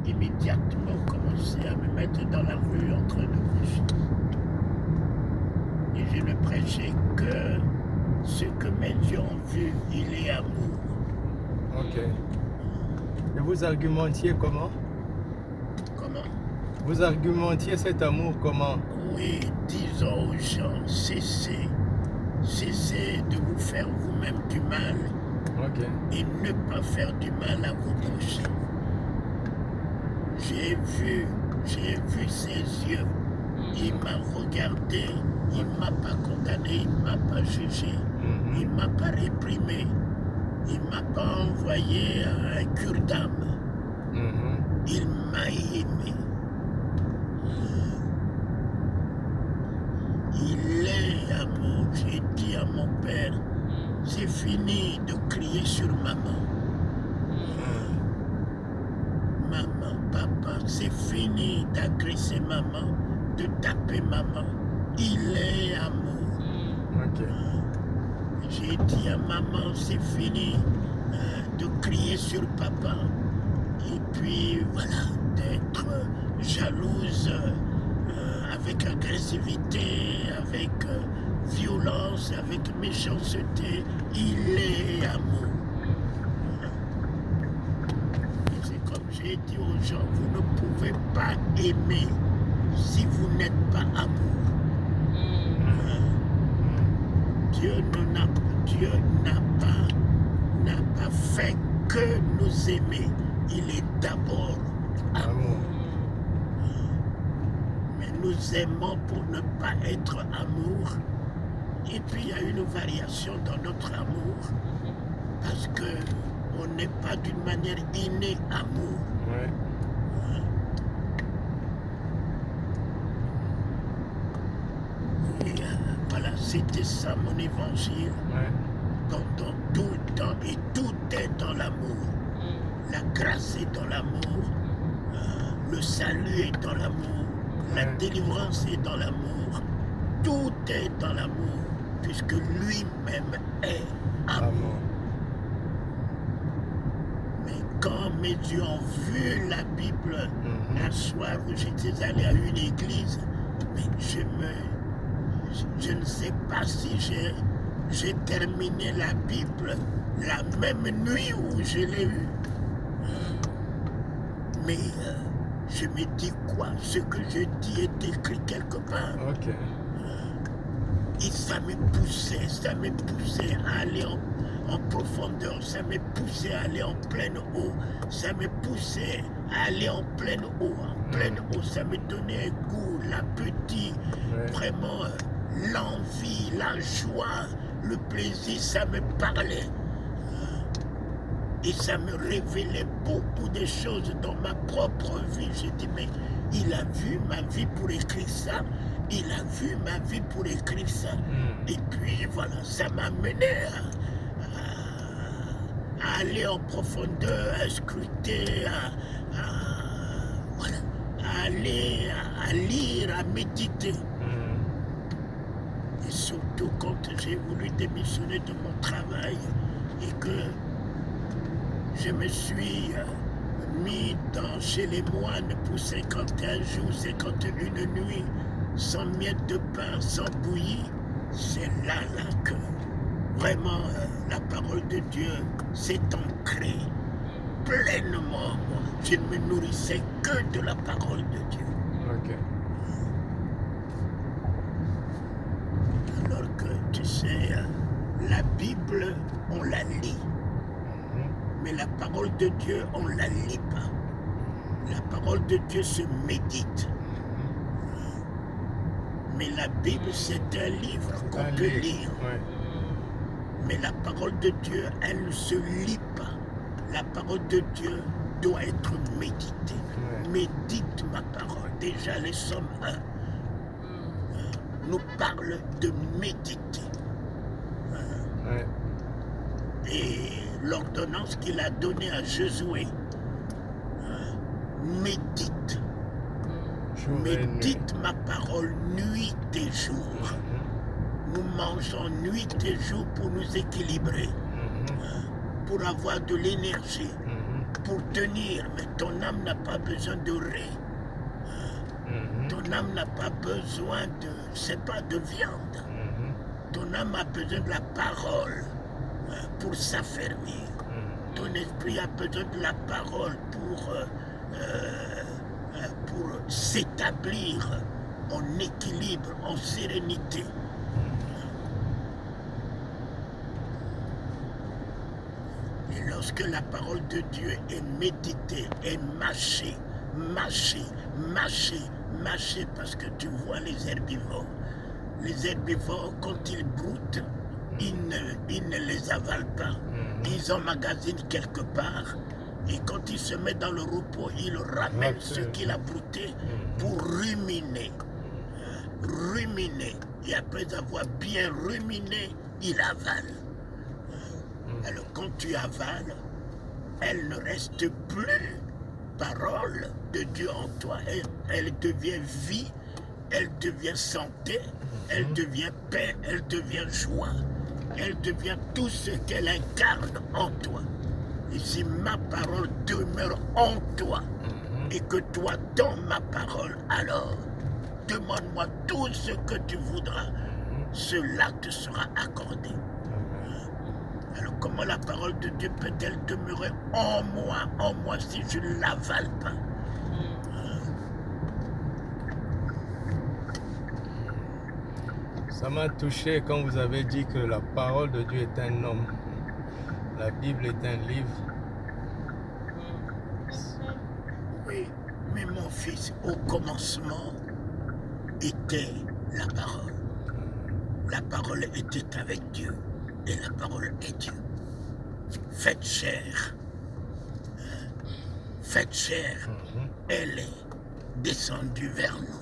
immédiatement commencé à me mettre dans la rue en train de prêcher. Et je ne prêchais que ce que mes yeux ont vu, il est amour. Ok. Et vous argumentiez comment? Comment? Vous argumentiez cet amour comment? Oui, disons aux gens, cessez de vous faire vous-même du mal. Ok. Et ne pas faire du mal à vos prochains. J'ai vu ses yeux. Il m'a regardé, il ne m'a pas condamné, il ne m'a pas jugé, il ne m'a pas réprimé, il ne m'a pas envoyé à un cure-dame. Il m'a aimé. Il est amour. J'ai dit à mon père, c'est fini de crier sur maman. Maman, papa, c'est fini d'agresser maman, de taper maman. Il est amour. Ok. J'ai dit à maman, c'est fini de crier sur papa. Et puis voilà, d'être jalouse avec agressivité, avec violence, avec méchanceté. Il est amour. Et c'est comme j'ai dit aux gens, vous ne pouvez pas aimer si vous n'êtes pas amour. Dieu n'a pas fait que nous aimer. Il est d'abord amour. Mais nous aimons pour ne pas être amour. Et puis il y a une variation dans notre amour. Parce que on n'est pas d'une manière innée amour. Ouais. Et voilà, c'était ça mon évangile. Ouais. Dans tout le temps, et tout est dans l'amour. La grâce est dans l'amour. Le salut est dans l'amour. La délivrance est dans l'amour. Tout est dans l'amour. Puisque lui-même est amour. Mais quand mes yeux ont vu la Bible, un soir où j'étais allé à une église, mais je ne sais pas si j'ai terminé la Bible la même nuit où je l'ai eue. Mais je me dis quoi? Ce que je dis est écrit quelque part. Ok. Et ça me poussait à aller en profondeur, ça me poussait à aller en pleine eau, ça me poussait à aller en pleine eau, ça me donnait un goût, l'appétit, vraiment l'envie, la joie, le plaisir, ça me parlait. Et ça me révélait beaucoup de choses dans ma propre vie. J'ai dit, mais il a vu ma vie pour écrire ça. Il a vu ma vie pour écrire ça. Et puis voilà, ça m'a mené à aller en profondeur, à scruter, voilà, à aller, à lire, à méditer. Et surtout quand j'ai voulu démissionner de mon travail et que je me suis mis chez les moines pour 51 jours, 51 nuits, sans miette de pain, sans bouillie. C'est là que vraiment la parole de Dieu s'est ancrée pleinement en moi. Je ne me nourrissais que de la parole de Dieu. Ok. Alors que tu sais, la Bible, on la lit. Mais la parole de Dieu, on ne la lit pas. La parole de Dieu se médite. Mais la Bible, c'est un livre qu'on peut lire. Mais la parole de Dieu, elle ne se lit pas. La parole de Dieu doit être méditée. Médite ma parole. Déjà, les Psaumes 1 nous parlent de méditer. Et l'ordonnance qu'il a donnée à Josué, médite. Médite ma parole nuit et jour. Nous mangeons nuit et jour pour nous équilibrer, pour avoir de l'énergie, pour tenir, mais ton âme n'a pas besoin de riz. Ton âme n'a pas besoin de, c'est pas de viande. Ton âme a besoin de la parole pour s'affermir. Ton esprit a besoin de la parole pour s'établir en équilibre, en sérénité. Et lorsque la parole de Dieu est méditée, est mâchée, parce que tu vois les herbivores. Les herbivores, quand ils broutent, ils ne les avalent pas. Ils emmagasinent quelque part. Et quand ils se mettent dans le repos, ils ramènent ce qu'il a brouté pour ruminer. Ruminer. Et après avoir bien ruminé, il avale. Alors quand tu avales, elle ne reste plus parole de Dieu en toi. Elle devient vie, elle devient santé, elle devient paix, elle devient joie. Elle devient tout ce qu'elle incarne en toi. Et si ma parole demeure en toi et que toi dans ma parole, alors demande-moi tout ce que tu voudras. Cela te sera accordé. Alors comment la parole de Dieu peut-elle demeurer en moi si je ne l'avale pas? Ça m'a touché quand vous avez dit que la parole de Dieu est un homme. La Bible est un livre. Oui, mais mon fils, au commencement était la parole. La parole était avec Dieu et la parole est Dieu. Faites chair. Faites chair. Elle est descendue vers nous.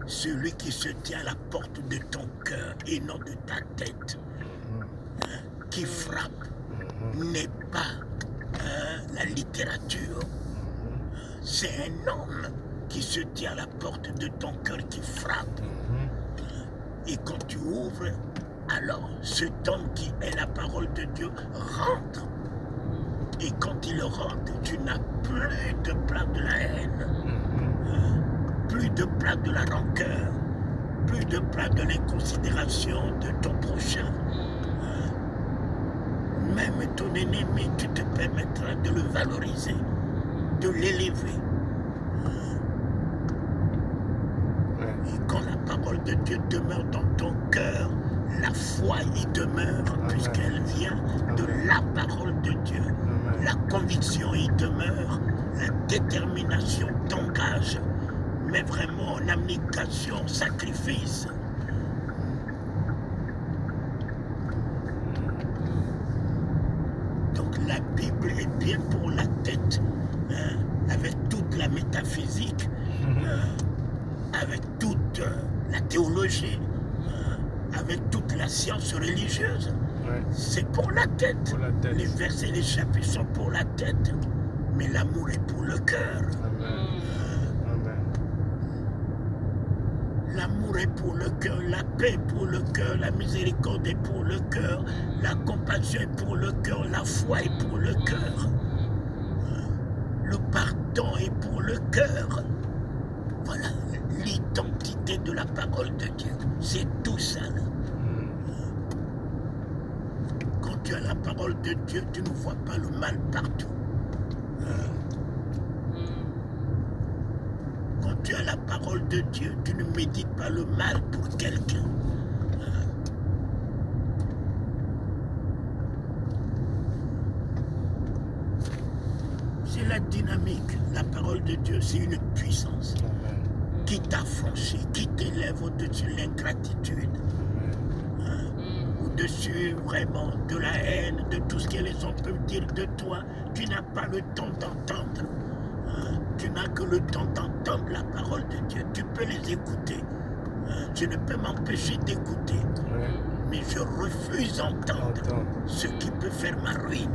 Celui qui se tient à la porte de ton cœur et non de ta tête, qui frappe, n'est pas la littérature. C'est un homme qui se tient à la porte de ton cœur qui frappe. Et quand tu ouvres, alors cet homme qui est la parole de Dieu rentre. Et quand il rentre, tu n'as plus de place de la haine. Plus de place de la rancœur, plus de place de l'inconsidération de ton prochain. Même ton ennemi, tu te permettras de le valoriser, de l'élever. Et quand la parole de Dieu demeure dans ton cœur, la foi y demeure, puisqu'elle vient de la parole de Dieu. La conviction y demeure, la détermination t'engage, mais vraiment en abnégation, sacrifice. Donc la Bible est bien pour la tête, avec toute la métaphysique, avec toute la théologie, avec toute la science religieuse. C'est pour la tête. Pour la tête. Les versets et les chapitres sont pour la tête, mais l'amour est pour le cœur. L'amour est pour le cœur, la paix est pour le cœur, la miséricorde est pour le cœur, la compassion est pour le cœur, la foi est pour le cœur. Le pardon est pour le cœur. Voilà l'identité de la parole de Dieu. C'est tout ça. Quand tu as la parole de Dieu, tu ne vois pas le mal partout. Quand tu as la parole de Dieu, tu ne médites pas le mal pour quelqu'un. C'est la dynamique. La parole de Dieu, c'est une puissance qui t'affranchit, qui t'élève au-dessus de l'ingratitude, au-dessus vraiment de la haine, de tout ce que les hommes peuvent dire de toi. Tu n'as pas le temps d'entendre. Tu n'as que le temps d'entendre la parole de Dieu. Tu peux les écouter. Je ne peux m'empêcher d'écouter. Mais je refuse d'entendre ce qui peut faire ma ruine.